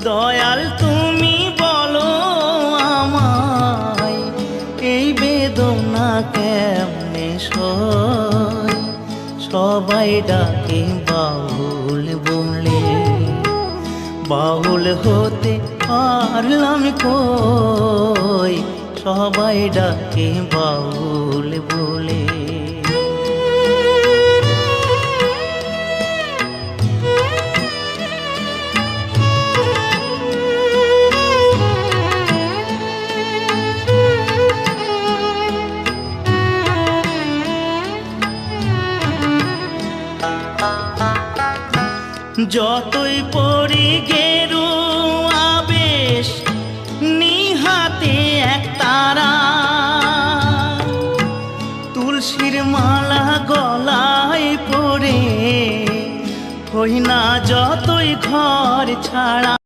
দয়াল তুমি বলো আমায়, এই বেদনা কেমনে সই। সবাই ডাকে বাউল বলে, বাউল হতে পারলাম কই। সবাই ডাকে বাউল বলে। যতই পড়ি গেরুয়া বেশ, নিহাতে এক তারা, তুলসীর মালা গলায় পরে, হই না যতই ঘর ছাড়া।